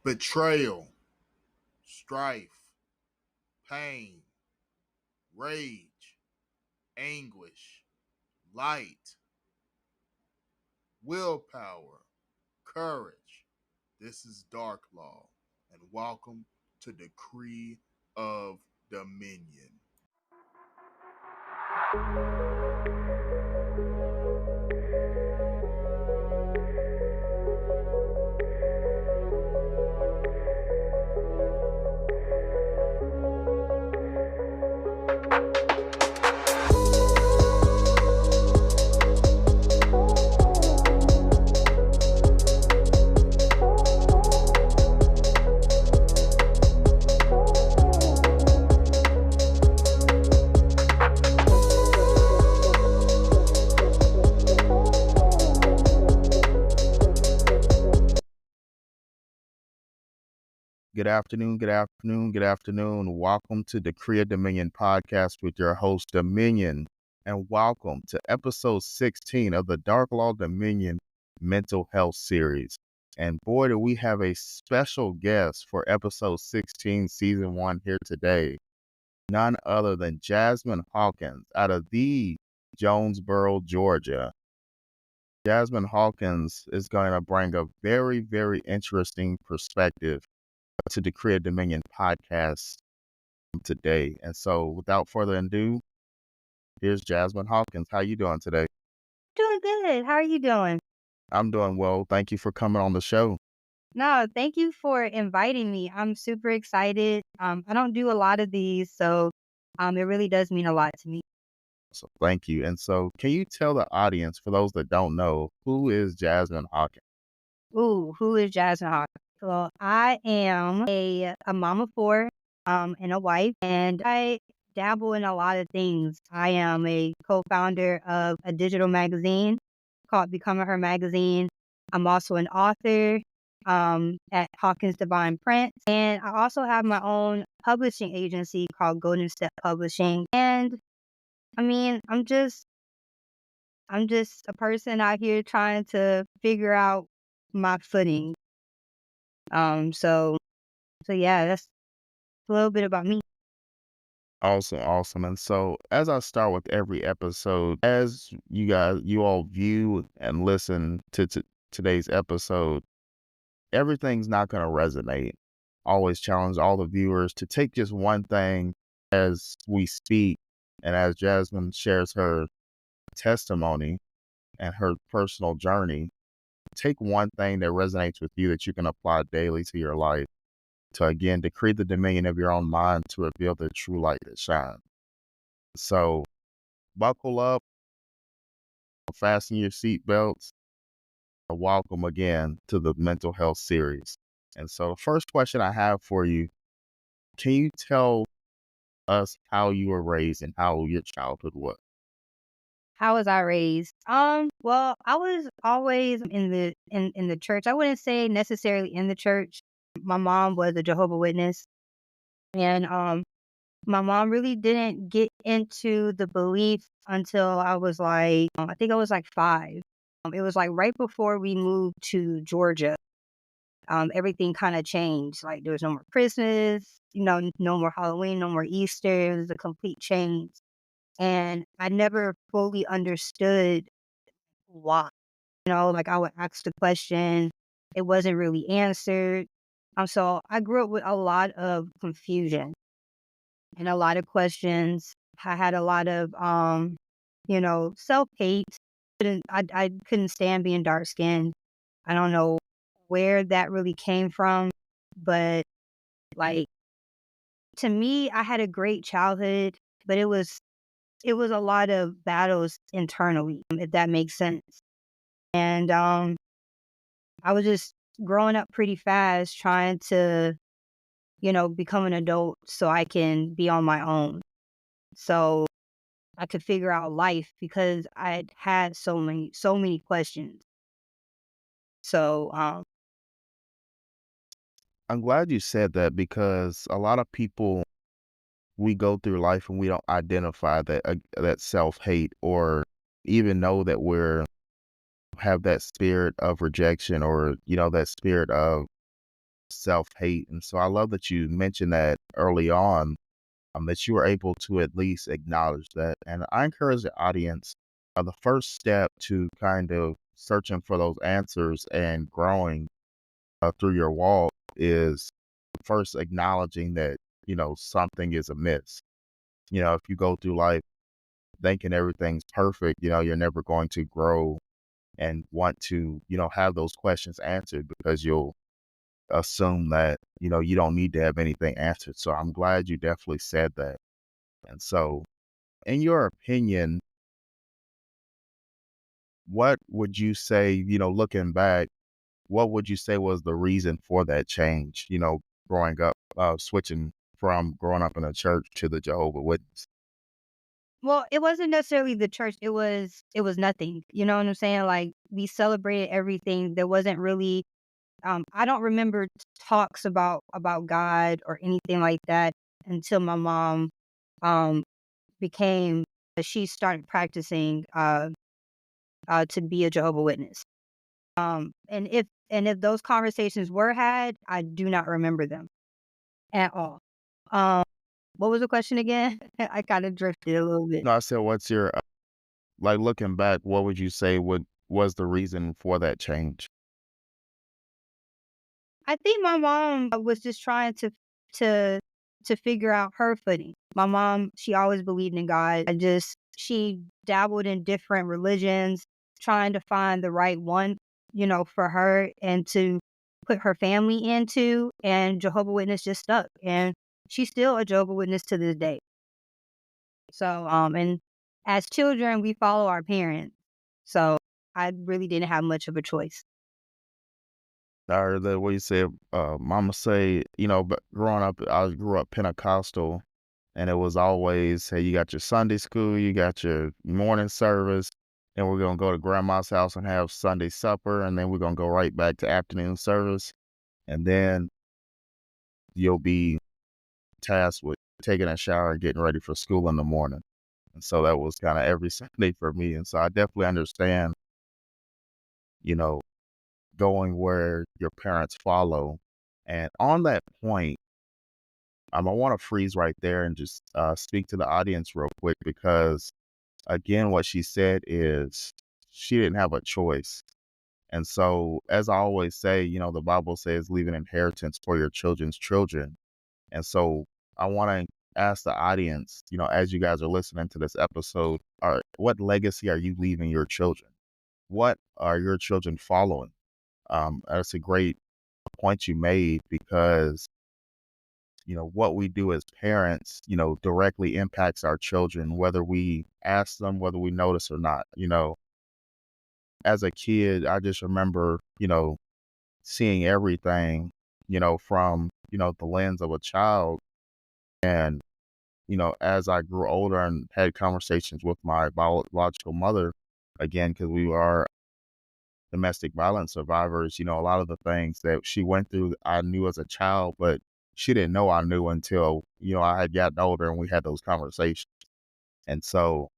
betrayal, strife, pain, rage, anguish, light, willpower, courage. This is Darklaw, and welcome to Decree of Dominion. Good afternoon, good afternoon, good afternoon. Welcome to the Decree of Dominion podcast with your host, Dominion, and welcome to episode 16 of the Darklaw Dominion Mental Health Series. And boy, do we have a special guest for episode 16, season 1 here today. None other than Jasmine Hawkins out of the Jonesboro, Georgia. Jasmine Hawkins is going to bring a very, very interesting perspective to the Decree of Dominion podcast today. And so without further ado, here's Jasmine Hawkins. How you doing today? Doing good. How are you doing? I'm doing well. Thank you for coming on the show. No, thank you for inviting me. I'm super excited. I don't do a lot of these, so it really does mean a lot to me. So thank you. And so can you tell the audience, for those that don't know, who is Jasmine Hawkins? Ooh, who is Jasmine Hawkins? Well, I am a mom of four, and a wife, and I dabble in a lot of things. I am a co-founder of a digital magazine called Becoming Her Magazine. I'm also an author at Hawkins Divine Print, and I also have my own publishing agency called Golden Step Publishing. And I mean, I'm just a person out here trying to figure out my footing. So yeah, that's a little bit about me. Awesome, awesome. And so as I start with every episode, as you all view and listen to today's episode, everything's not going to resonate. Always challenge all the viewers to take just one thing as we speak and as Jasmine shares her testimony and her personal journey. Take one thing that resonates with you that you can apply daily to your life to, again, decree the dominion of your own mind to reveal the true light that shines. So buckle up, fasten your seatbelts. Welcome again to the mental health series. And so the first question I have for you, can you tell us how you were raised and how your childhood was? How was I raised? Well, I was always in the church. I wouldn't say necessarily in the church. My mom was a Jehovah's Witness, and my mom really didn't get into the belief until I was like, I think I was like 5. It was like right before we moved to Georgia. Everything kind of changed. Like there was no more Christmas, no more Halloween, no more Easter. It was a complete change. And I never fully understood why. Like I would ask the question, it wasn't really answered. So I grew up with a lot of confusion and a lot of questions. I had a lot of, self-hate. I couldn't stand being dark skinned. I don't know where that really came from, but like to me, I had a great childhood, but it was a lot of battles internally, if that makes sense. And I was just growing up pretty fast, trying to, become an adult so I can be on my own. So I could figure out life because I had so many questions. So I'm glad you said that because a lot of people, we go through life and we don't identify that self-hate or even know that we're have that spirit of rejection or, that spirit of self-hate. And so I love that you mentioned that early on, that you were able to at least acknowledge that. And I encourage the audience, the first step to kind of searching for those answers and growing through your walk is first acknowledging that, something is amiss. If you go through life thinking everything's perfect, you're never going to grow and want to, have those questions answered because you'll assume that, you don't need to have anything answered. So I'm glad you definitely said that. And so, in your opinion, what would you say, looking back, what would you say was the reason for that change, growing up, switching from growing up in a church to the Jehovah Witness? Well, it wasn't necessarily the church, it was nothing, you know what I'm saying? Like, we celebrated everything. There wasn't really, I don't remember talks about God or anything like that until my mom, um, became she started practicing, to be a Jehovah Witness. And if those conversations were had, I do not remember them at all. Um, what was the question again? I kinda drifted a little bit. No, I said, what's your, like looking back, what would you say was the reason for that change? I think my mom was just trying to to figure out her footing. My mom, she always believed in God. She dabbled in different religions, trying to find the right one, for her and to put her family into. And Jehovah Witness just stuck, and she's still a Jehovah Witness to this day. So, and as children, we follow our parents. So I really didn't have much of a choice. I heard that what you said, mama say, but growing up, I grew up Pentecostal, and it was always, hey, you got your Sunday school, you got your morning service, and we're gonna go to grandma's house and have Sunday supper, and then we're gonna go right back to afternoon service, and then you'll be tasked with taking a shower and getting ready for school in the morning. And so that was kind of every Sunday for me. And so I definitely understand, you know, going where your parents follow. And on that point, I want to freeze right there and just speak to the audience real quick because, again, what she said is she didn't have a choice. And so, as I always say, the Bible says, leave an inheritance for your children's children. And so, I want to ask the audience, as you guys are listening to this episode, what legacy are you leaving your children? What are your children following? That's a great point you made because what we do as parents, directly impacts our children, whether we ask them, whether we notice or not. As a kid, I just remember, seeing everything, from, the lens of a child. And, as I grew older and had conversations with my biological mother, again, because we are domestic violence survivors, a lot of the things that she went through, I knew as a child, but she didn't know I knew until, I had gotten older and we had those conversations. And so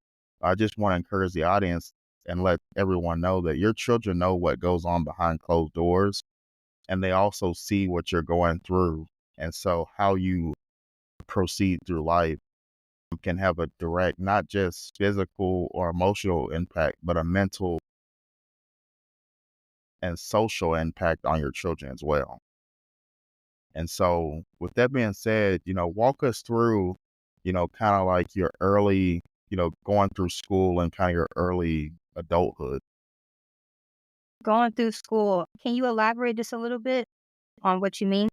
I just want to encourage the audience and let everyone know that your children know what goes on behind closed doors and they also see what you're going through. And so how you proceed through life can have a direct, not just physical or emotional impact, but a mental and social impact on your children as well. And so with that being said, walk us through, kind of like your early, going through school and kind of your early adulthood. Going through school, can you elaborate just a little bit on what you mean?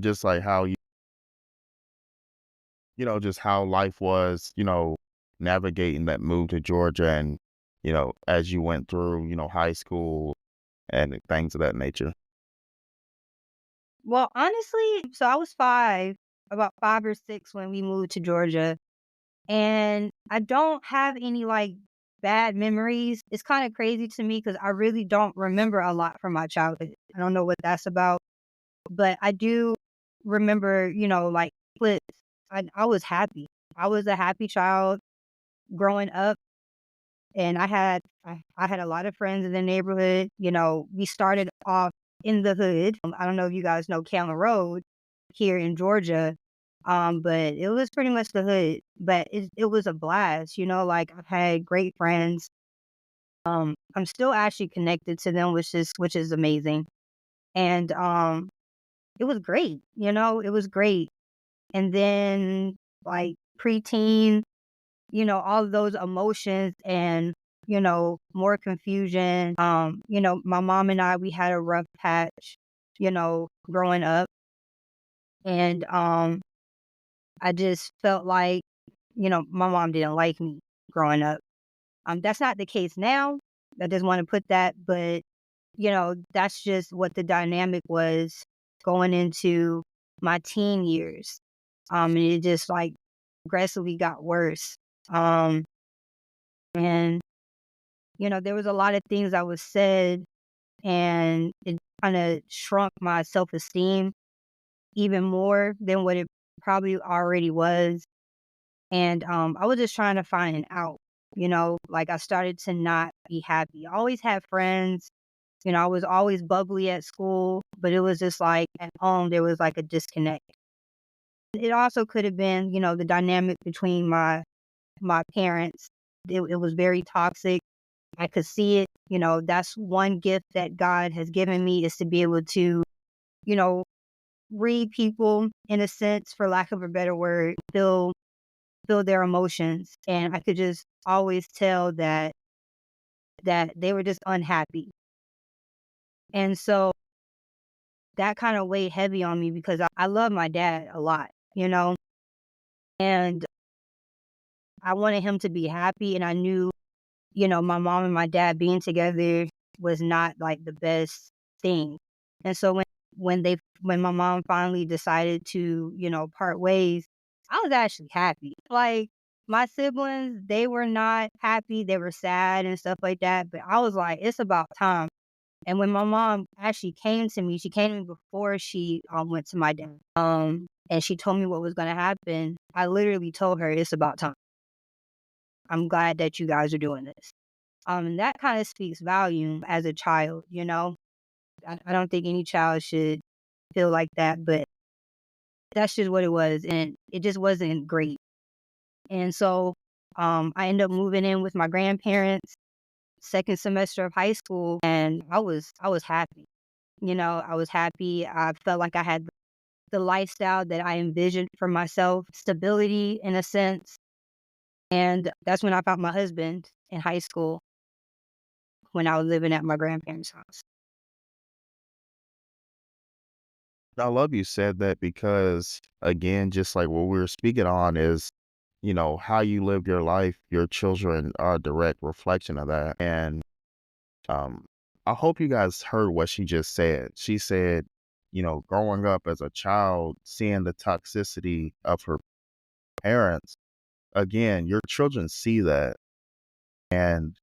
Just like how just how life was, navigating that move to Georgia and, as you went through, high school and things of that nature. Well, honestly, so I was 5, about 5 or 6 when we moved to Georgia, and I don't have any, like, bad memories. It's kinda crazy to me because I really don't remember a lot from my childhood. I don't know what that's about, but I do remember, like, splits. I was happy. I was a happy child growing up, and I had a lot of friends in the neighborhood. We started off in the hood. I don't know if you guys know Callan Road here in Georgia, but it was pretty much the hood. But it was a blast, like I've had great friends. I'm still actually connected to them, which is amazing. And it was great, it was great. And then like preteen, all of those emotions and more confusion. My mom and we had a rough patch, growing up. And I just felt like, my mom didn't like me growing up. That's not the case now. I just want to put that, but that's just what the dynamic was going into my teen years. And it just like progressively got worse. Um, and there was a lot of things that was said, and it kind of shrunk my self-esteem even more than what it probably already was. And I was just trying to find an out. Like I started to not be happy. I always had friends. I was always bubbly at school, but it was just like at home there was like a disconnect. It also could have been, the dynamic between my parents. It was very toxic. I could see it. That's one gift that God has given me, is to be able to, you know, read people in a sense, for lack of a better word, feel their emotions. And I could just always tell that they were just unhappy. And so that kind of weighed heavy on me, because I love my dad a lot, and I wanted him to be happy. And I knew, my mom and my dad being together was not like the best thing. And so when my mom finally decided to, part ways, I was actually happy. Like my siblings, they were not happy. They were sad and stuff like that. But I was like, it's about time. And when my mom actually came to me, she came to me before she went to my dad. And she told me what was going to happen. I literally told her, it's about time. I'm glad that you guys are doing this. And that kind of speaks volume as a child, I don't think any child should feel like that, but that's just what it was. And it just wasn't great. And so I ended up moving in with my grandparents second semester of high school, and I was happy. I was happy. I felt like I had the lifestyle that I envisioned for myself, stability in a sense. And that's when I found my husband in high school, when I was living at my grandparents' house. I love you said that because, again, just like what we were speaking on is, how you live your life, your children are a direct reflection of that. And um, I hope you guys heard what she just said. She said, growing up as a child, seeing the toxicity of her parents, again, your children see that. And,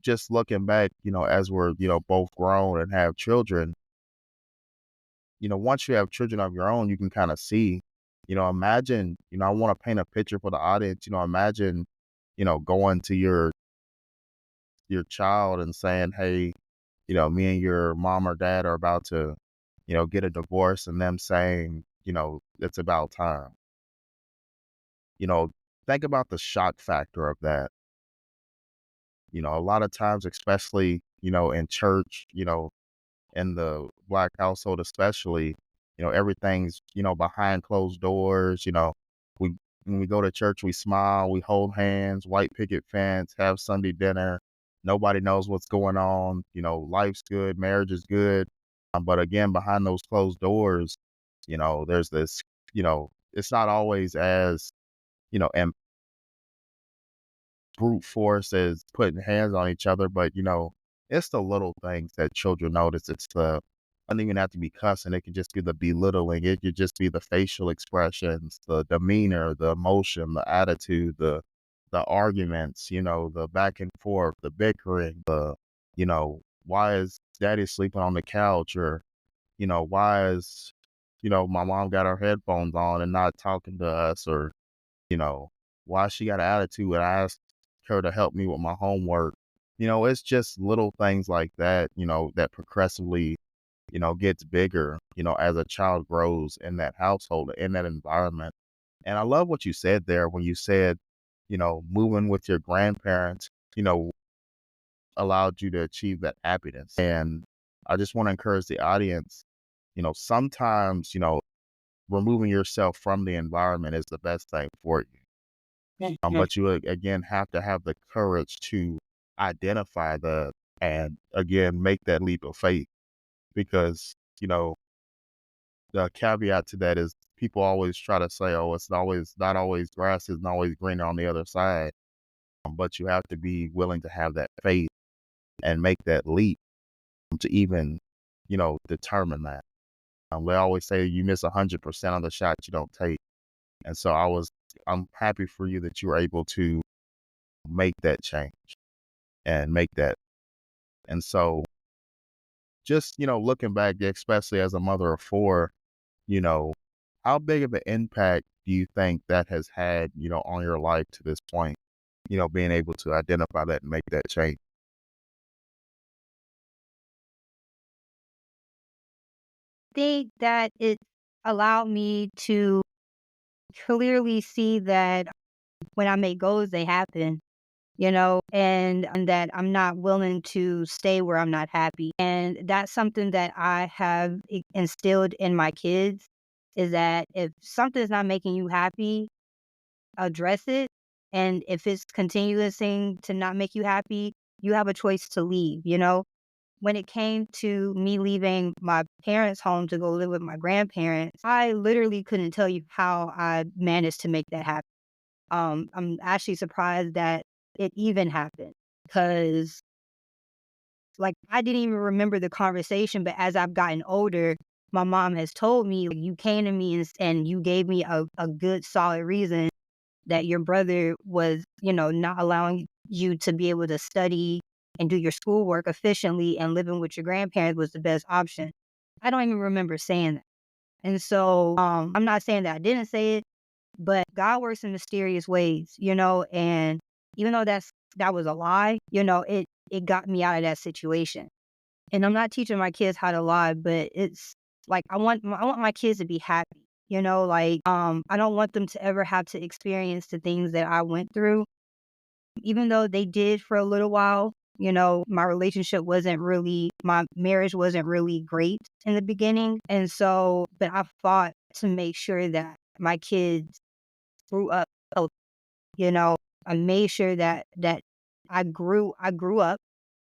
just looking back, as we're, both grown and have children, once you have children of your own, you can kind of see, imagine, I want to paint a picture for the audience, imagine, going to your child and saying, hey, me and your mom or dad are about to, get a divorce, and them saying, it's about time. You know, think about the shock factor of that. A lot of times, especially, in church, in the Black household especially, everything's, behind closed doors. We when we go to church, we smile, we hold hands, white picket fence, have Sunday dinner. Nobody knows what's going on. Life's good, marriage is good. But again, behind those closed doors, there's this, it's not always as, and brute force as putting hands on each other, but it's the little things that children notice. It's the doesn't even have to be cussing. It could just be the belittling. It could just be the facial expressions, the demeanor, the emotion, the attitude, the arguments, the back and forth, the bickering, why is daddy sleeping on the couch? Or, why is, my mom got her headphones on and not talking to us? Or, you know, why she got an attitude when I asked her to help me with my homework. It's just little things like that, that progressively, gets bigger, as a child grows in that household, in that environment. And I love what you said there when you said, moving with your grandparents, you know, allowed you to achieve that happiness. And I just want to encourage the audience, sometimes, removing yourself from the environment is the best thing for you. Mhm. But you again have to have the courage to identify that and again make that leap of faith because, the caveat to that is people always try to say, oh, it's always not always grass isn't always greener on the other side. But you have to be willing to have that faith and make that leap to even, determine that. They always say you miss 100% of the shots you don't take. And so I'm happy for you that you were able to make that change and make that. And so just, looking back, especially as a mother of four, you know, how big of an impact do you think that has had, on your life to this point, being able to identify that and make that change? Think that it allowed me to clearly see that when I make goals, they happen, and that I'm not willing to stay where I'm not happy. And that's something that I have instilled in my kids is that if something's not making you happy, address it. And if it's continuing to not make you happy, you have a choice to leave. When it came to me leaving my parents' home to go live with my grandparents, I literally couldn't tell you how I managed to make that happen. I'm actually surprised that it even happened because, like, I didn't even remember the conversation. But as I've gotten older, my mom has told me, like, you came to me and you gave me a good, solid reason that your brother was, not allowing you to be able to study and do your schoolwork efficiently and living with your grandparents was the best option. I don't even remember saying that. And so I'm not saying that I didn't say it, but God works in mysterious ways, and even though that was a lie, it got me out of that situation. And I'm not teaching my kids how to lie, but it's like I want my kids to be happy. Like I don't want them to ever have to experience the things that I went through. Even though they did for a little while, my marriage wasn't really great in the beginning. And so, but I fought to make sure that my kids grew up healthy, you know. I made sure that I grew up.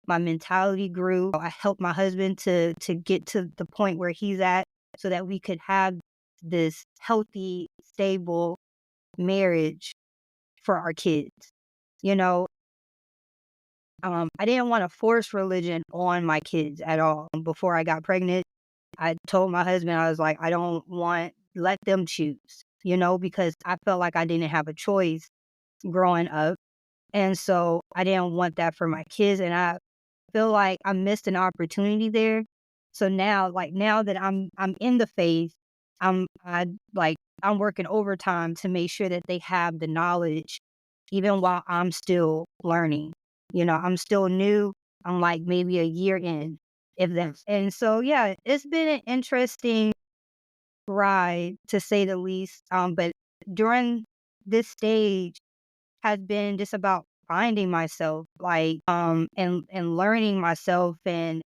My mentality grew. I helped my husband to get to the point where he's at so that we could have this healthy, stable marriage for our kids. You know, I didn't want to force religion on my kids at all. Before I got pregnant, I told my husband, I was like, I don't want, let them choose, because I felt like I didn't have a choice growing up. And so I didn't want that for my kids. And I feel like I missed an opportunity there. So now, like now that I'm in the faith, I'm working overtime to make sure that they have the knowledge, even while I'm still learning. I'm still new. I'm like maybe a year in, if that. And so yeah, it's been an interesting ride to say the least. But during this stage has been just about finding myself, like and learning myself and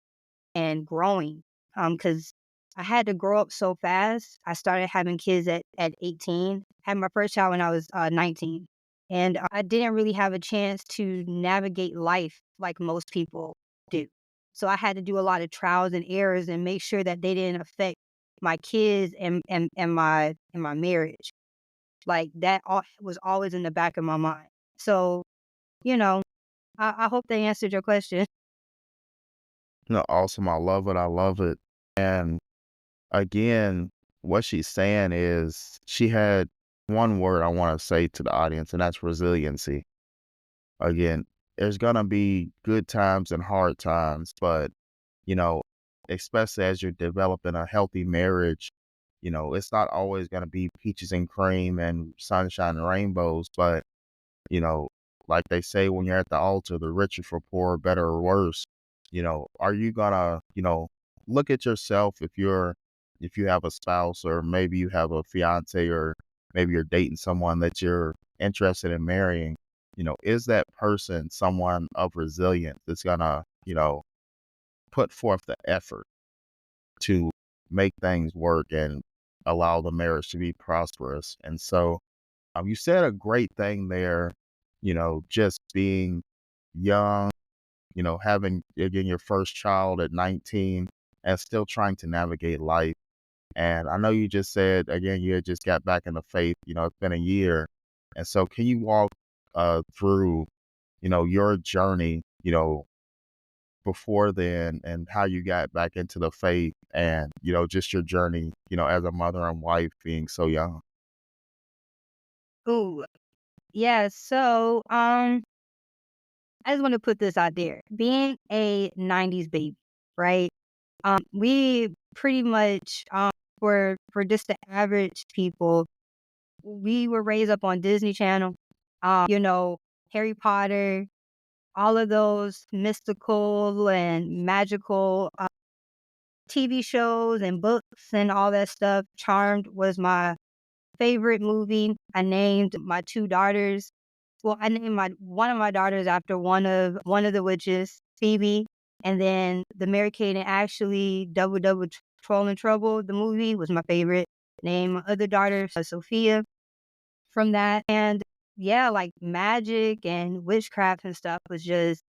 growing. Because I had to grow up so fast. I started having kids at 18. Had my first child when I was 19. And I didn't really have a chance to navigate life like most people do. So I had to do a lot of trials and errors and make sure that they didn't affect my kids and my marriage. Like that was always in the back of my mind. So, you know, I hope they answered your question. No, awesome. I love it. I love it. And again, what she's saying is she had one word I want to say to the audience, and that's resiliency. Again, there's going to be good times and hard times, but, you know, especially as you're developing a healthy marriage, it's not always going to be peaches and cream and sunshine and rainbows, but, you know, like they say, when you're at the altar, the richer for poor, better or worse, are you going to, look at yourself if you have a spouse, or maybe you have a fiance, or maybe you're dating someone that you're interested in marrying. Is that person someone of resilience that's gonna, put forth the effort to make things work and allow the marriage to be prosperous? And so, you said a great thing there, just being young, having again your first child at 19 and still trying to navigate life. And I know you just said again you had just got back in the faith, it's been a year. And so can you walk through, your journey, before then, and how you got back into the faith, and, just your journey, as a mother and wife being so young? Ooh, yeah. So, I just want to put this out there. Being a '90s baby, right? We pretty much, for just the average people, we were raised up on Disney Channel. You know, Harry Potter, all of those mystical and magical TV shows and books and all that stuff. Charmed was my favorite movie. I named my two daughters. Well, I named my one of my daughters after one of the witches, Phoebe, and then the Mary Kate and Ashley Double Troll and Trouble. The movie was my favorite. Name my other daughter Sophia from that, and yeah, like magic and witchcraft and stuff was just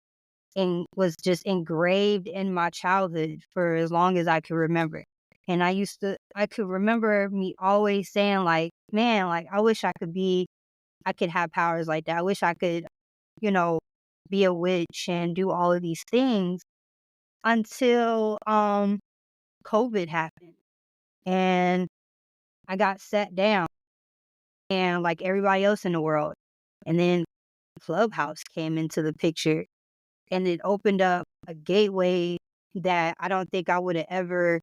engraved in my childhood for as long as I could remember. And I could remember me always saying like, man, like I could have powers like that. I wish I could, you know, be a witch and do all of these things until COVID happened and I got sat down and like everybody else in the world. And then Clubhouse came into the picture and it opened up a gateway that I don't think I would have ever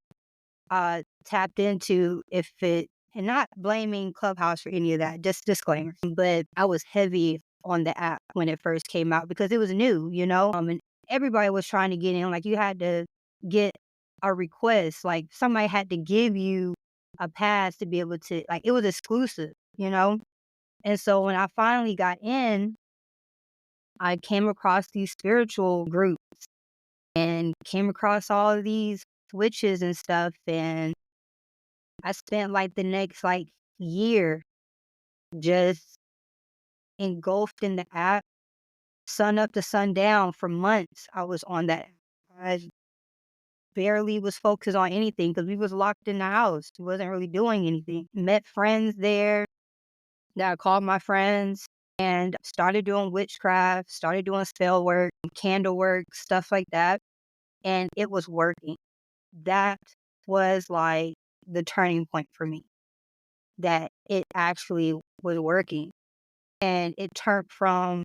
tapped into if it, and not blaming Clubhouse for any of that, just disclaimer. But I was heavy on the app when it first came out because it was new, and everybody was trying to get in. Like you had to get a request, like somebody had to give you a pass to be able to, like it was exclusive. And so when I finally got in, I came across these spiritual groups and came across all of these witches and stuff. And I spent like the next like year just engulfed in the app, sun up to sundown for months. I was on that. I barely was focused on anything because we was locked in the house. We wasn't really doing anything. Met friends there that I called my friends and started doing witchcraft, started doing spell work, candle work, stuff like that. And it was working. That was like the turning point for me, that it actually was working. And it turned from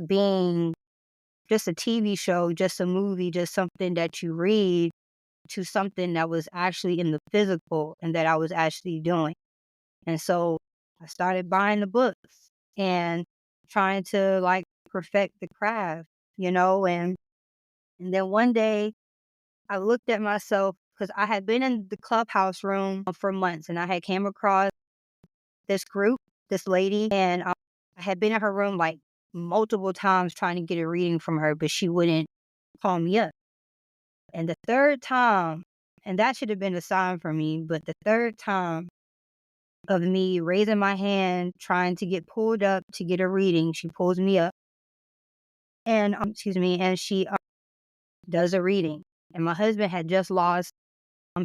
being just a TV show, just a movie, just something that you read, to something that was actually in the physical and that I was actually doing. And so I started buying the books and trying to like perfect the craft. And then one day I looked at myself because I had been in the Clubhouse room for months and I had came across this group, this lady, and I had been in her room like multiple times trying to get a reading from her, but she wouldn't call me up. And the third time, and that should have been a sign for me, but the third time of me raising my hand, trying to get pulled up to get a reading, she pulls me up and, excuse me, and she does a reading. And my husband had just lost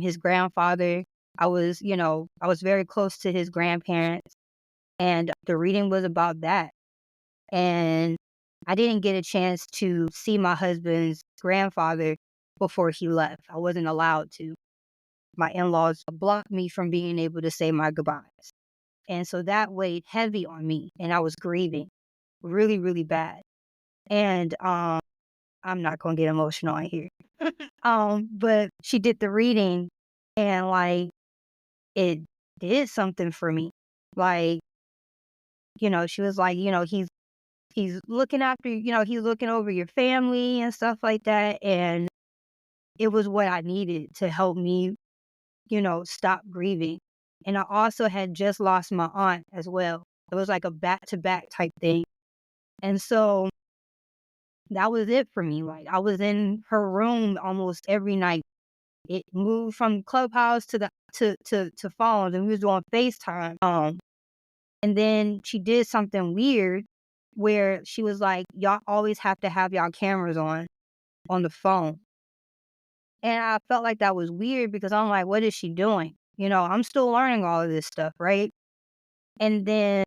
his grandfather. I was very close to his grandparents, and the reading was about that. And I didn't get a chance to see my husband's grandfather before he left. I wasn't allowed to. My in-laws blocked me from being able to say my goodbyes. And so that weighed heavy on me, and I was grieving really, really bad. And I'm not gonna get emotional on here. But she did the reading and like it did something for me. Like, she was like, he's looking after, he's looking over your family and stuff like that. And it was what I needed to help me, stop grieving. And I also had just lost my aunt as well. It was like a back-to-back type thing. And so that was it for me. Like, I was in her room almost every night. It moved from Clubhouse to the to phones, and we was doing FaceTime. And then she did something weird where she was like, "Y'all always have to have y'all cameras on the phone." And I felt like that was weird because I'm like, "What is she doing?" I'm still learning all of this stuff, right? And then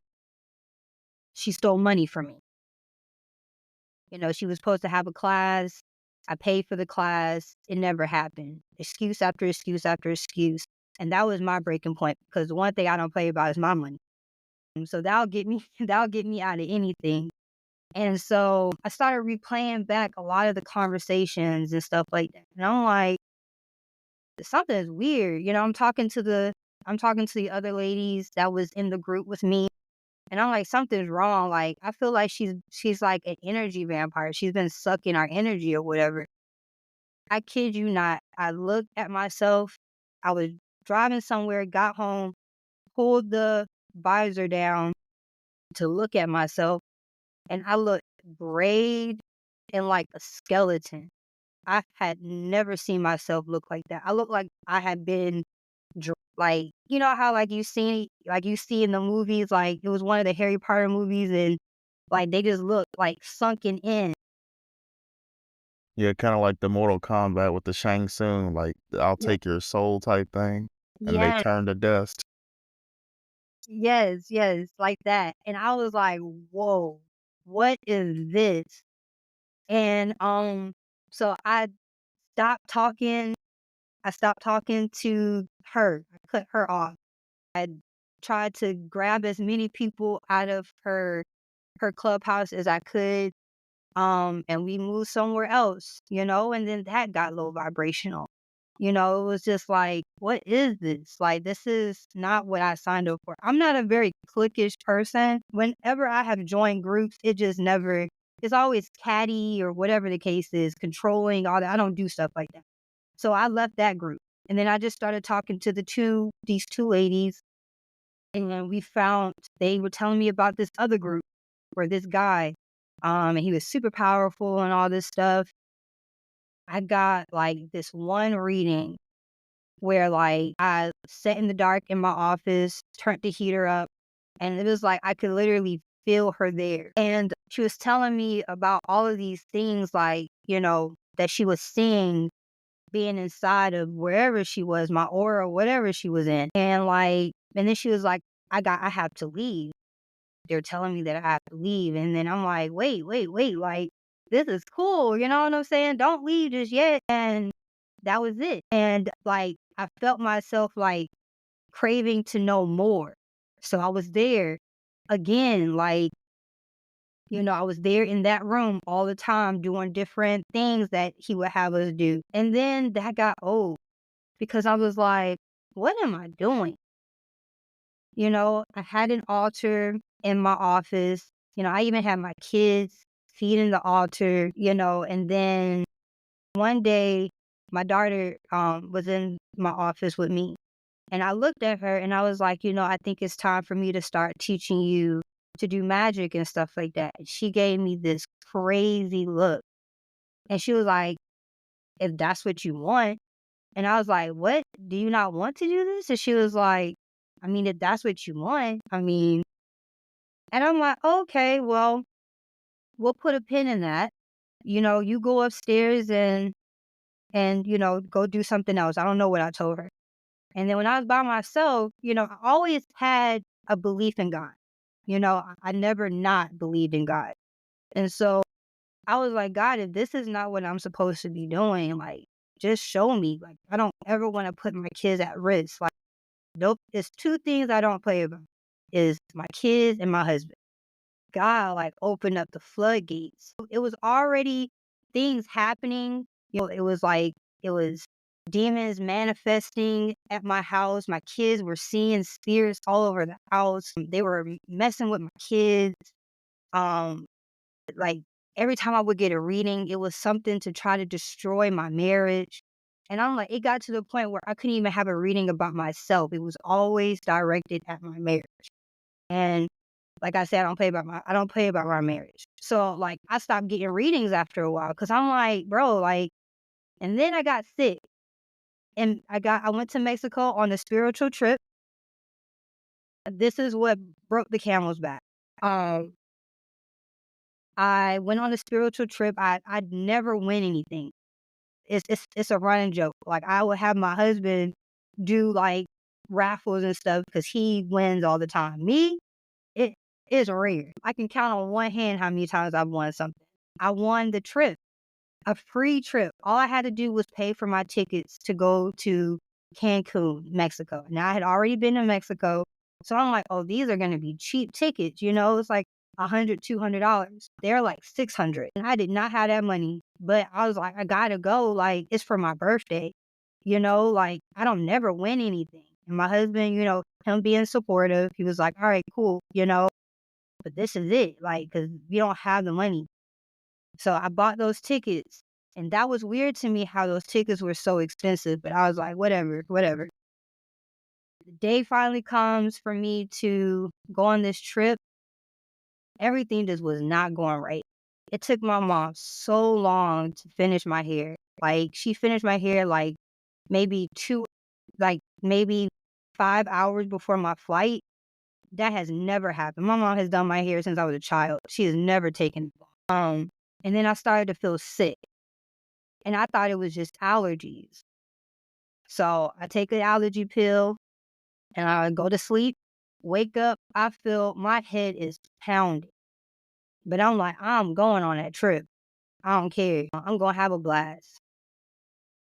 she stole money from me. She was supposed to have a class. I paid for the class. It never happened. Excuse after excuse after excuse. And that was my breaking point because the one thing I don't play about is my money. So that'll get me that'll get me out of anything. And so I started replaying back a lot of the conversations and stuff like that. And I'm like, something's weird. I'm talking to the other ladies that was in the group with me. And I'm like, something's wrong. Like, I feel like she's like an energy vampire. She's been sucking our energy or whatever. I kid you not. I looked at myself. I was driving somewhere, got home, pulled the visor down to look at myself, and I looked grayed and like a skeleton. I had never seen myself look like that. I looked like I had been like, how like you see in the movies, like it was one of the Harry Potter movies, and like they just look like sunken in. Yeah, kind of like the Mortal Kombat with the Shang Tsung, like I'll Yeah. take your soul type thing, and they Yes, turn to dust. yes, yes, like that. And I was like, whoa, what is this? And so stopped talking. I stopped talking to her. I cut her off. I tried to grab as many people out of her clubhouse as I could. And we moved somewhere else, and then that got low vibrational. It was just like, what is this? Like, this is not what I signed up for. I'm not a very cliquish person. Whenever I have joined groups, it just never, it's always catty or whatever the case is, controlling, all that. I don't do stuff like that. So I left that group. And then I just started talking to these two ladies. And then they were telling me about this other group or this guy. And he was super powerful and all this stuff. I got like this one reading where like I sat in the dark in my office, turned the heater up, and it was like I could literally feel her there. And she was telling me about all of these things, like, that she was seeing being inside of wherever she was, my aura, whatever she was in. And then she was like, I have to leave. They're telling me that I have to leave. And then I'm like, wait, like, this is cool. You know what I'm saying? Don't leave just yet. And that was it. And like, I felt myself like craving to know more. So I was there again, like, I was there in that room all the time doing different things that he would have us do. And then that got old because I was like, what am I doing? I had an altar in my office. I even had my kids feeding the altar, and then one day my daughter was in my office with me. And I looked at her and I was like, I think it's time for me to start teaching you to do magic and stuff like that. And she gave me this crazy look. And she was like, if that's what you want. And I was like, what? Do you not want to do this? And she was like, I mean, if that's what you want, I mean, and I'm like, okay, well, we'll put a pin in that. You go upstairs and go do something else. I don't know what I told her. And then when I was by myself, I always had a belief in God. I never not believed in God. And so I was like, God, if this is not what I'm supposed to be doing, like, just show me. Like, I don't ever want to put my kids at risk. Like, nope. It's two things I don't play about is my kids and my husband. God, like, opened up the floodgates. It was already things happening. It was demons manifesting at my house. My kids were seeing spirits all over the house. They were messing with my kids. Um, like every time I would get a reading, it was something to try to destroy my marriage. And I'm like, it got to the point where I couldn't even have a reading about myself. It was always directed at my marriage. And like I said, I don't play about my marriage. So like I stopped getting readings after a while because I'm like, bro, like, and then I got sick and I went to Mexico on a spiritual trip. This is what broke the camel's back. Um, I went on a spiritual trip. I'd never win anything. It's a running joke. Like I would have my husband do like raffles and stuff because he wins all the time. Me, it is rare. I can count on one hand how many times I've won something. I won the trip, a free trip. All I had to do was pay for my tickets to go to Cancun, Mexico. Now I had already been to Mexico. So I'm like, oh, these are going to be cheap tickets. You know, it's like $100, $200. They're like 600. And I did not have that money, but I was like, I gotta go. Like, it's for my birthday. You know, like I don't never win anything. And my husband, you know, him being supportive, he was like, all right, cool, you know, but this is it. Like, cause we don't have the money. So I bought those tickets. And that was weird to me how those tickets were so expensive, but I was like, whatever, whatever. The day finally comes for me to go on this trip. Everything just was not going right. It took my mom so long to finish my hair. Like she finished my hair like maybe maybe 5 hours before my flight. That has never happened. My mom has done my hair since I was a child. She has never taken it long. And then I started to feel sick. And I thought it was just allergies. So I take an allergy pill and I go to sleep. Wake up, I feel my head is pounding. But I'm like, I'm going on that trip. I don't care. I'm going to have a blast.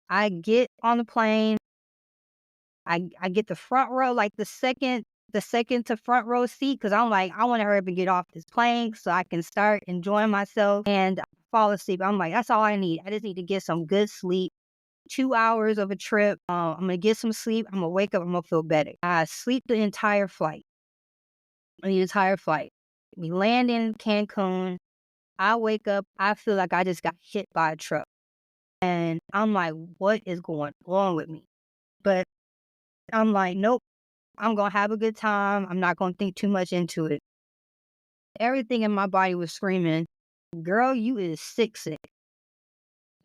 I get on the plane. I get the front row, like the second to front row seat, because I'm like, I want to hurry up and get off this plane so I can start enjoying myself and fall asleep. I'm like, that's all I need. I just need to get some good sleep. 2 hours of a trip. I'm going to get some sleep. I'm going to wake up. I'm going to feel better. I sleep the entire flight. We land in Cancun. I wake up. I feel like I just got hit by a truck. And I'm like, what is going on with me? But I'm like, nope, I'm going to have a good time. I'm not going to think too much into it. Everything in my body was screaming, girl, you is sick.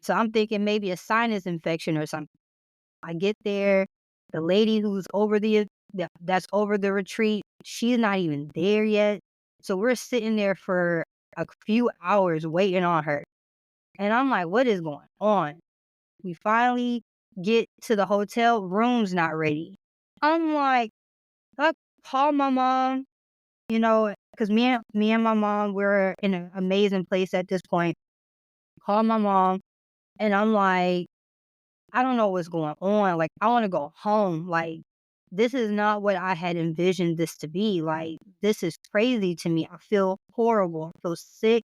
So I'm thinking maybe a sinus infection or something. I get there. The lady who's that's over the retreat, she's not even there yet. So we're sitting there for a few hours waiting on her. And I'm like, what is going on? We finally get to the hotel, room's not ready. I'm like, I call my mom, you know, because me and my mom, we're in an amazing place at this point. Call my mom, and I'm like, I don't know what's going on. Like, I want to go home. Like, this is not what I had envisioned this to be. Like, this is crazy to me. I feel horrible. I feel sick.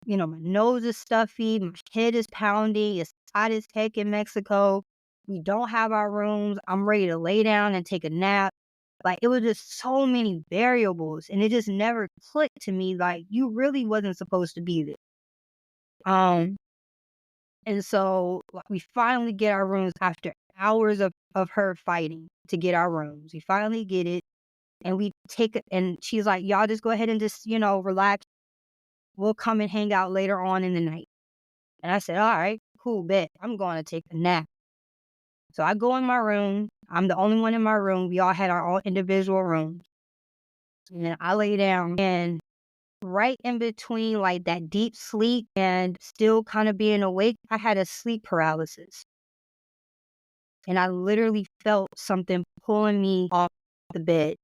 You know, my nose is stuffy. My head is pounding. It's hot as heck in Mexico. We don't have our rooms. I'm ready to lay down and take a nap. Like, it was just so many variables, and it just never clicked to me. Like, you really wasn't supposed to be there. And so like, we finally get our rooms after hours of her fighting to get our rooms. We finally get it, and we take it, and she's like, y'all just go ahead and just, you know, relax. We'll come and hang out later on in the night. And I said, all right, cool, bet. I'm going to take a nap. So I go in my room. I'm the only one in my room. We all had our own individual rooms. And I lay down, and right in between like that deep sleep and still kind of being awake, I had a sleep paralysis. And I literally felt something pulling me off the bed.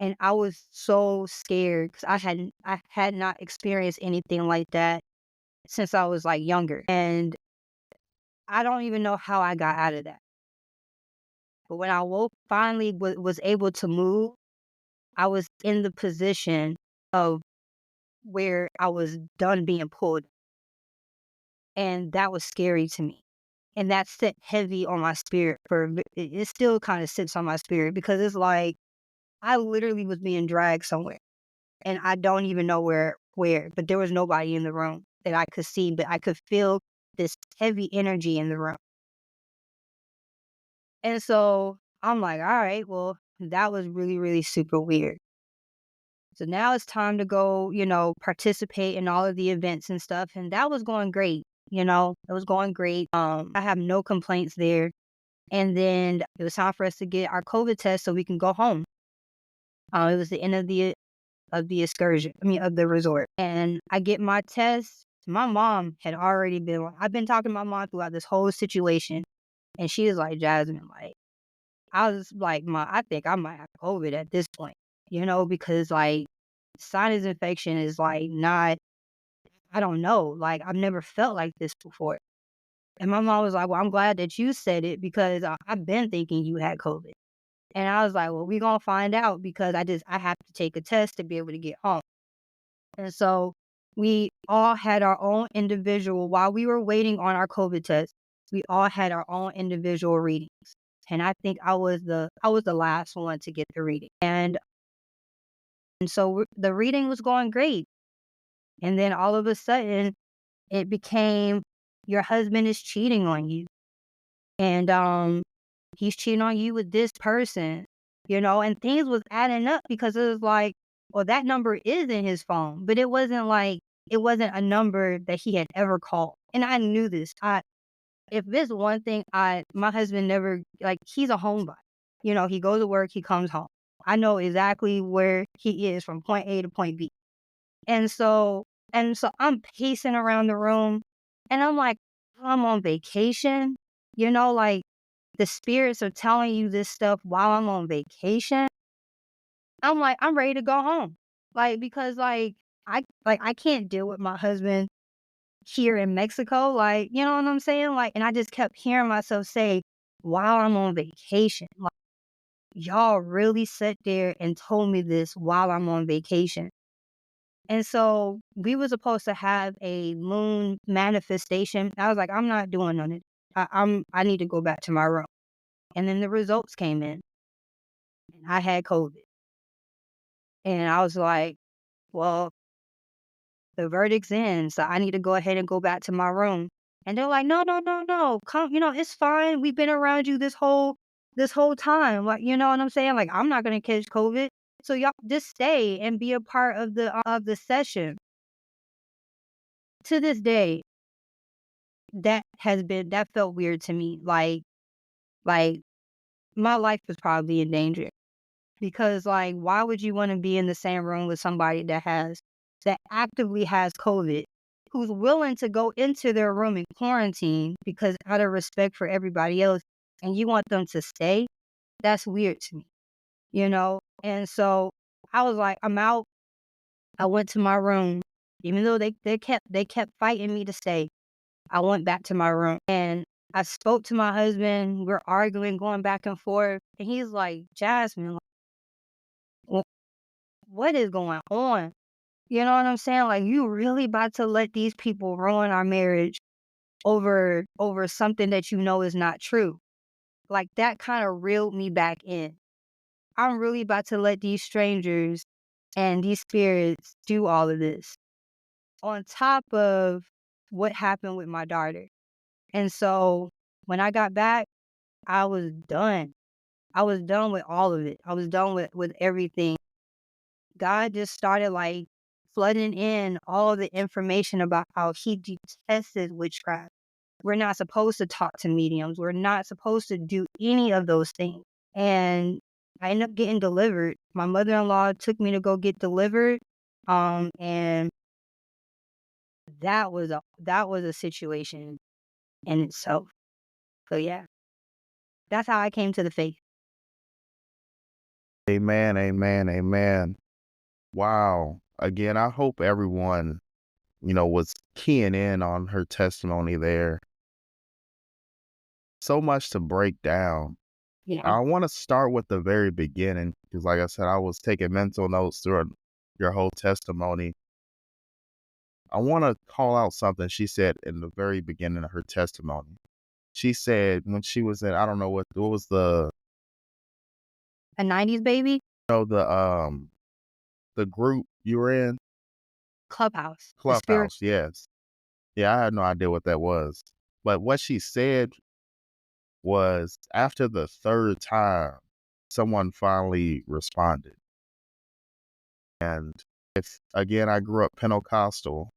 And I was so scared because I had not experienced anything like that since I was like younger. And I don't even know how I got out of that. But when I finally was able to move, I was in the position of where I was done being pulled. And that was scary to me. And that sit heavy on my spirit it still kind of sits on my spirit because it's like, I literally was being dragged somewhere and I don't even know where, but there was nobody in the room that I could see, but I could feel this heavy energy in the room. And so I'm like, all right, well, that was really, really super weird. So now it's time to go, participate in all of the events and stuff. And that was going great. It was going great. I have no complaints there. And then it was time for us to get our COVID test so we can go home. It was the end of the excursion, of the resort. And I get my test. My mom had already I've been talking to my mom throughout this whole situation. And she was like, Jasmine, like, I was like, I think I might have COVID at this point, because like sinus infection is like not, I don't know, like I've never felt like this before. And my mom was like, well, I'm glad that you said it because I've been thinking you had COVID. And I was like, well, we're going to find out because I have to take a test to be able to get home. And so we all had our own individual, while we were waiting on our COVID test, we all had our own individual readings. And I think I was the last one to get the reading. And so the reading was going great. And then all of a sudden it became your husband is cheating on you. And he's cheating on you with this person, and things was adding up because it was like, well, that number is in his phone, but it wasn't a number that he had ever called. And I knew this. If there's one thing my husband never, like, he's a homebody. He goes to work, he comes home. I know exactly where he is from point A to point B. And so I'm pacing around the room and I'm like, I'm on vacation, like the spirits are telling you this stuff while I'm on vacation. I'm like, I'm ready to go home. Like, because I can't deal with my husband here in Mexico. Like, you know what I'm saying? Like, and I just kept hearing myself say, while I'm on vacation, like, y'all really sat there and told me this while I'm on vacation. And so we were supposed to have a moon manifestation. I was like, I'm not doing none of it. I need to go back to my room. And then the results came in and I had COVID. And I was like, well, the verdict's in, so I need to go ahead and go back to my room. And they're like, no, no, no, no. Come, it's fine. We've been around you this whole time. Like, you know what I'm saying? Like, I'm not gonna catch COVID. So y'all just stay and be a part of the session. To this day, that felt weird to me. Like my life was probably in danger. Because, like, why would you wanna be in the same room with somebody that actively has COVID, who's willing to go into their room and quarantine because out of respect for everybody else, and you want them to stay? That's weird to me, you know? And so, I was like, "I'm out." I went to my room. Even though they kept fighting me to stay, I went back to my room, and I spoke to my husband. We're arguing, going back and forth, and he's like, "Jasmine, like, what is going on?" You know what I'm saying? Like, you really about to let these people ruin our marriage over something that you know is not true. Like, that kind of reeled me back in. I'm really about to let these strangers and these spirits do all of this on top of what happened with my daughter. And so when I got back, I was done. I was done with all of it. I was done with everything. God just started like flooding in all the information about how he detested witchcraft. We're not supposed to talk to mediums. We're not supposed to do any of those things. And I ended up getting delivered. My mother-in-law took me to go get delivered. And that was a situation in itself. So yeah, that's how I came to the faith. Amen, amen, amen. Wow. Again, I hope everyone, was keying in on her testimony there. So much to break down. Yeah. I want to start with the very beginning because, like I said, I was taking mental notes through your whole testimony. I want to call out something she said in the very beginning of her testimony. She said when she was in, I don't know what was A 90s baby? the group you were in, Clubhouse. The spirit. Clubhouse. Yes, yeah, I had no idea what that was, but what she said was after the third time, someone finally responded. And if, again, I grew up Pentecostal,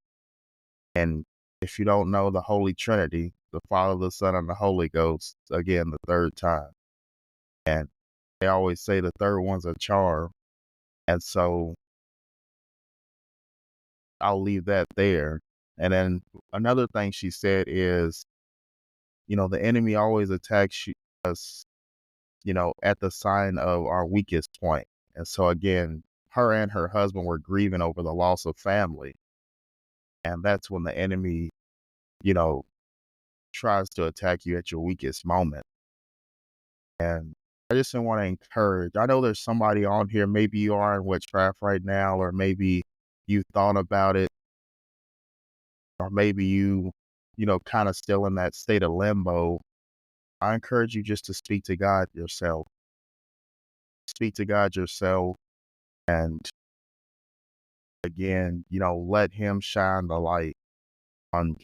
and if you don't know the Holy Trinity, the Father, the Son, and the Holy Ghost, again, the third time. And they always say the third one's a charm. And so I'll leave that there. And then another thing she said is, the enemy always attacks us, at the sign of our weakest point. And so again, her and her husband were grieving over the loss of family. And that's when the enemy, you know, tries to attack you at your weakest moment. And I just want to encourage, I know there's somebody on here, maybe you are in witchcraft right now, or maybe you thought about it, or maybe kind of still in that state of limbo. I encourage you just to speak to God yourself. Speak to God yourself, and again, let him shine the light on,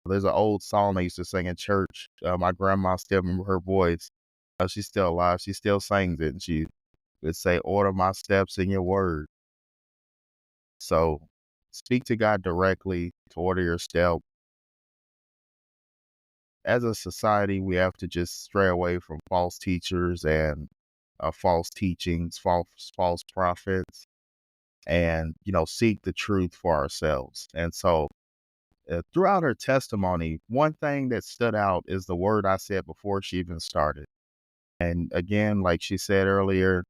there's an old song I used to sing in church. My grandma still remember her voice. She's still alive. She still sings it, and she would say, "Order my steps in your word." So speak to God directly to order your step. As a society, we have to just stray away from false teachers and false teachings, false prophets, and seek the truth for ourselves. And so throughout her testimony, one thing that stood out is the word I said before she even started. And again, like she said earlier,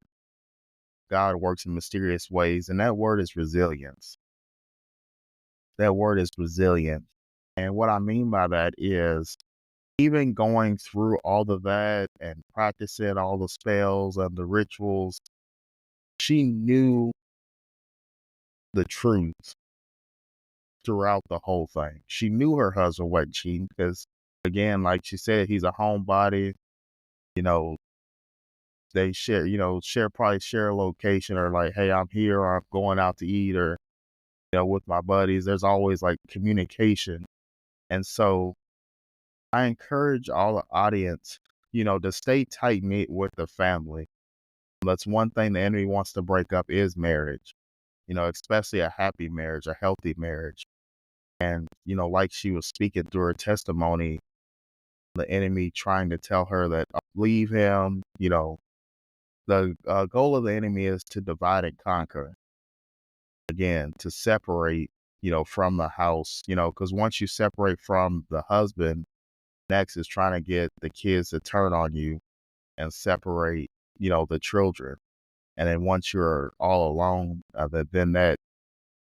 God works in mysterious ways, and that word is resilience. That word is resilient. And what I mean by that is even going through all of that and practicing all the spells and the rituals, she knew the truth throughout the whole thing. She knew her husband wasn't cheating because, again, like she said, he's a homebody. You know, they probably share a location, or like, hey, I'm here, or I'm going out to eat, or, with my buddies. There's always like communication. And so I encourage all the audience, to stay tight knit with the family. That's one thing the enemy wants to break up is marriage, especially a happy marriage, a healthy marriage. And, like she was speaking through her testimony, the enemy trying to tell her that leave him, the goal of the enemy is to divide and conquer. Again, to separate, from the house, because once you separate from the husband, next is trying to get the kids to turn on you and separate, the children. And then once you're all alone, then that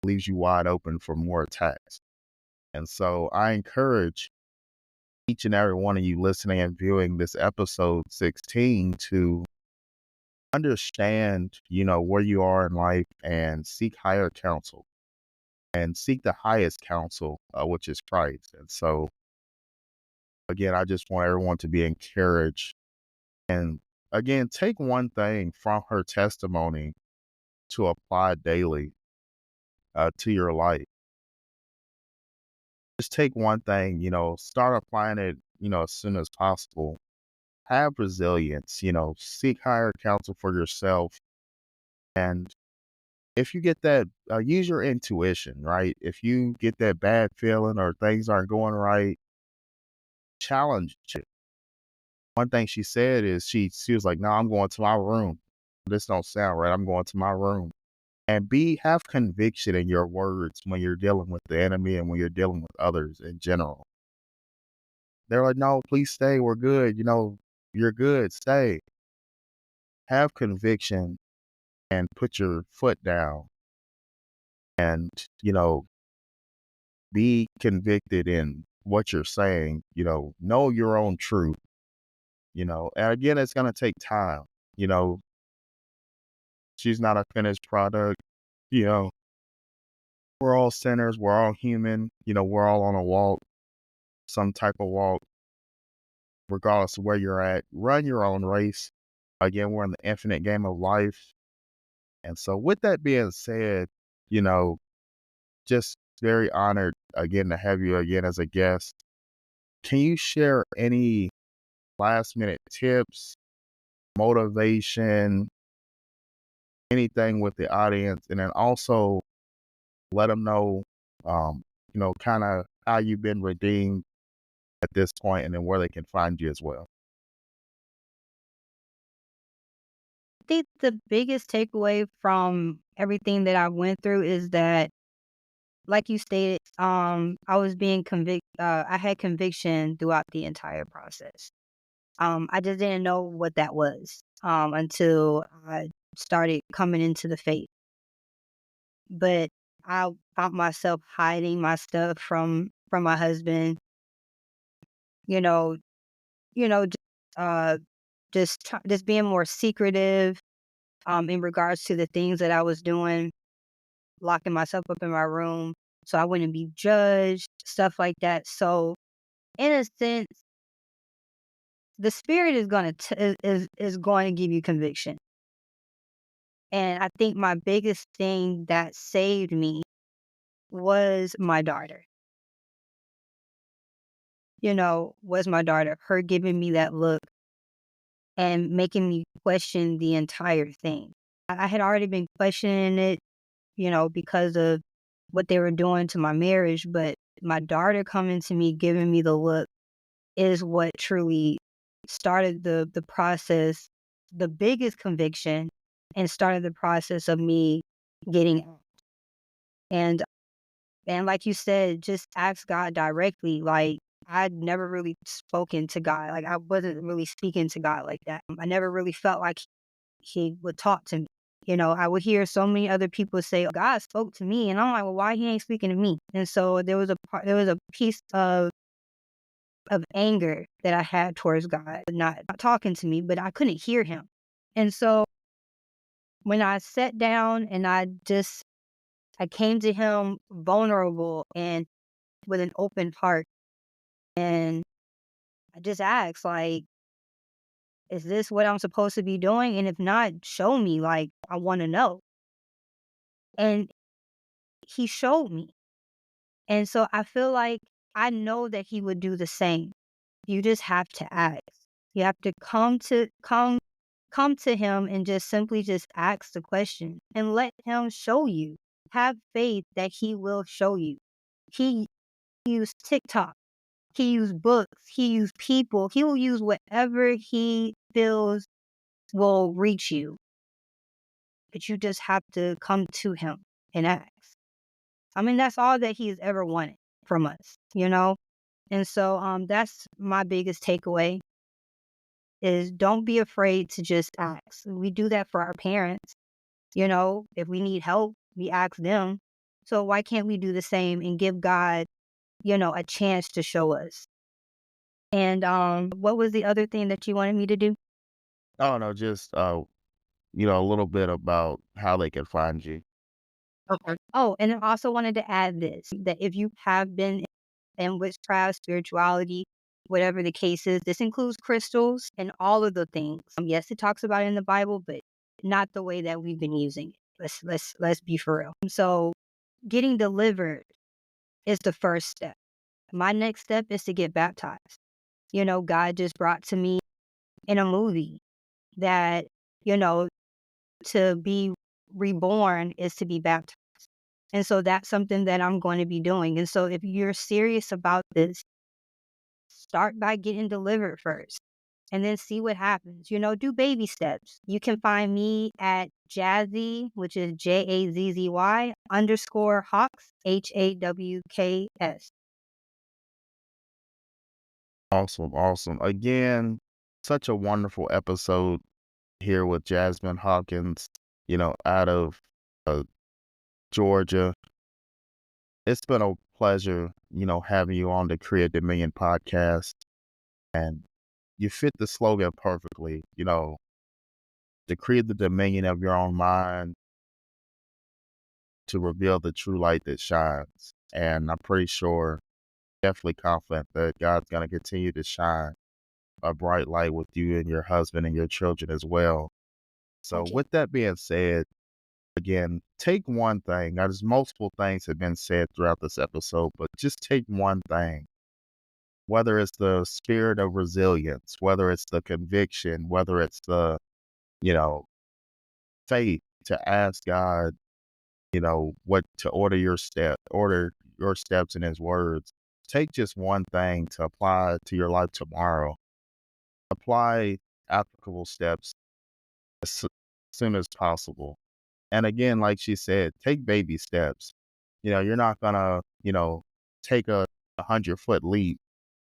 leaves you wide open for more attacks. And so I encourage each and every one of you listening and viewing this episode 16 to understand, where you are in life and seek higher counsel and seek the highest counsel, which is Christ. And so, again, I just want everyone to be encouraged. And again, take one thing from her testimony to apply daily to your life. Just take one thing, start applying it, as soon as possible. Have resilience, seek higher counsel for yourself. And if you get that, use your intuition, right? If you get that bad feeling or things aren't going right, challenge it. One thing she said is she was like, no, I'm going to my room. This don't sound right. I'm going to my room. And have conviction in your words when you're dealing with the enemy and when you're dealing with others in general. They're like, no, please stay. We're good. You're good. Stay. Have conviction and put your foot down and, be convicted in what you're saying, know your own truth, and again, it's going to take time, she's not a finished product, we're all sinners, we're all human, we're all on a walk, some type of walk, regardless of where you're at. Run your own race. Again, we're in the infinite game of life. And so with that being said, just very honored again to have you again as a guest. Can you share any last minute tips, motivation, anything with the audience, and then also let them know, kind of how you've been redeemed at this point, and then where they can find you as well. I think the biggest takeaway from everything that I went through is that, like you stated, I was being I had conviction throughout the entire process. I just didn't know what that was, until I started coming into the faith. But I found myself hiding my stuff from my husband, you know, you know, just, uh, just being more secretive, in regards to the things that I was doing, locking myself up in my room so I wouldn't be judged, stuff like that. So in a sense, the spirit is is going to give you conviction. And I think my biggest thing that saved me was my daughter. Was my daughter, her giving me that look and making me question the entire thing. I had already been questioning it, because of what they were doing to my marriage, but my daughter coming to me, giving me the look is what truly started the process, the biggest conviction, and started the process of me getting out. And and like you said, just ask God directly. Like, I'd never really spoken to God. Like, I wasn't really speaking to God like that. I never really felt like he would talk to me. I would hear so many other people say, God spoke to me. And I'm like, well, why he ain't speaking to me? And so there was a piece of anger that I had towards God, not talking to me, but I couldn't hear him. And so when I sat down and I came to him vulnerable and with an open heart, and I just asked, like, is this what I'm supposed to be doing? And if not, show me, like, I want to know. And he showed me. And so I feel like I know that he would do the same. You just have to ask. You have to come to him and just simply just ask the question and let him show you. Have faith that he will show you. He used TikTok. He used books. He used people. He will use whatever he feels will reach you. But you just have to come to him and ask. I mean, that's all that he's ever wanted from us. And so that's my biggest takeaway is don't be afraid to just ask. We do that for our parents. If we need help, we ask them. So why can't we do the same and give God, a chance to show us? And what was the other thing that you wanted me to do? Oh no, just a little bit about how they can find you. Okay. Oh, and I also wanted to add this, that if you have been in witchcraft, spirituality, whatever the case is, this includes crystals and all of the things. Yes, it talks about it in the Bible, but not the way that we've been using it. Let's be for real. So getting delivered is the first step. My next step is to get baptized. God just brought to me in a movie that, you know, to be reborn is to be baptized. And so that's something that I'm going to be doing. And so if you're serious about this, start by getting delivered first and then see what happens. Do baby steps. You can find me at Jazzy, which is JAZZY _ Hawks, HAWKS. Awesome, awesome. Again, such a wonderful episode here with Jasmine Hawkins, out of uh, Georgia. It's been a pleasure, having you on the Create Dominion podcast. And you fit the slogan perfectly, to create the dominion of your own mind, to reveal the true light that shines. And I'm pretty sure, definitely confident that God's going to continue to shine a bright light with you and your husband and your children as well. So Okay. with that being said, again, take one thing. Now, there's multiple things have been said throughout this episode, but just take one thing whether it's the spirit of resilience, whether it's the conviction, whether it's the, you know, faith to ask God, what to order your steps in his words. Take just one thing to apply to your life tomorrow. Apply applicable steps as soon as possible. And again, like she said, take baby steps. You're not gonna, take a 100-foot leap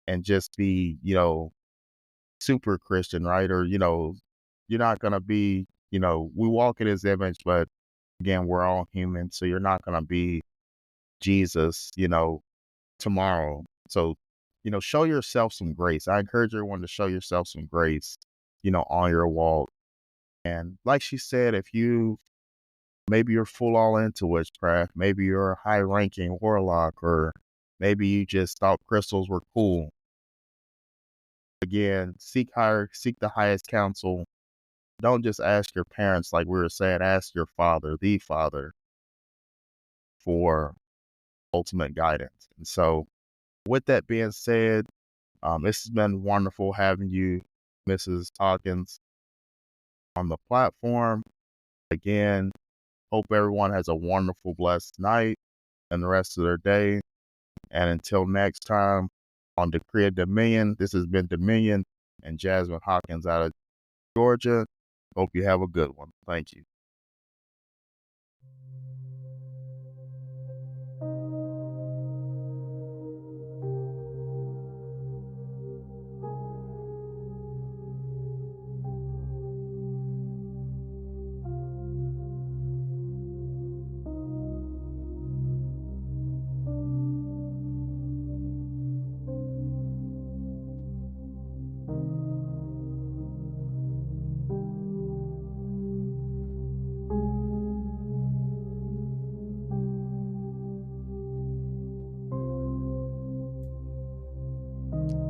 and just be, super Christian, right? Or, you're not gonna be, we walk in his image, but again, we're all human. So you're not gonna be Jesus, tomorrow. So, show yourself some grace. I encourage everyone to show yourself some grace, on your walk. And like she said, if maybe you're full all into witchcraft, maybe you're a high ranking warlock, or maybe you just thought crystals were cool. Again, seek the highest counsel. Don't just ask your parents, like we were saying, ask your father, the father, for ultimate guidance. And so with that being said, this has been wonderful having you, Mrs. Hawkins, on the platform. Again, hope everyone has a wonderful, blessed night and the rest of their day. And until next time on Decree of Dominion, this has been Dominion and Jasmine Hawkins out of Georgia. Hope you have a good one. Thank you.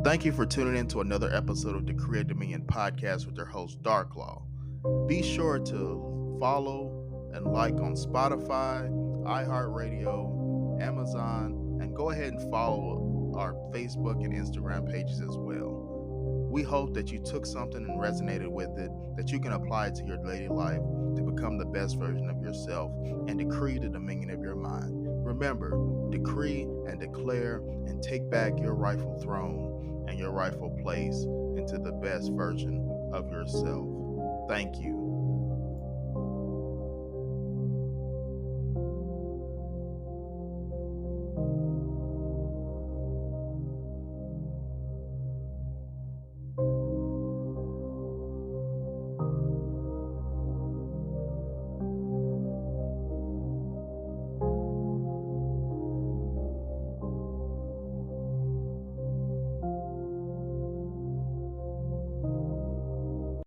Thank you for tuning in to another episode of the Decree of Dominion podcast with your host, Darklaw. Be sure to follow and like on Spotify, iHeartRadio, Amazon, and go ahead and follow our Facebook and Instagram pages as well. We hope that you took something and resonated with it, that you can apply it to your daily life to become the best version of yourself and decree the dominion of your mind. Remember, decree and declare and take back your rightful throne and your rightful place into the best version of yourself. Thank you.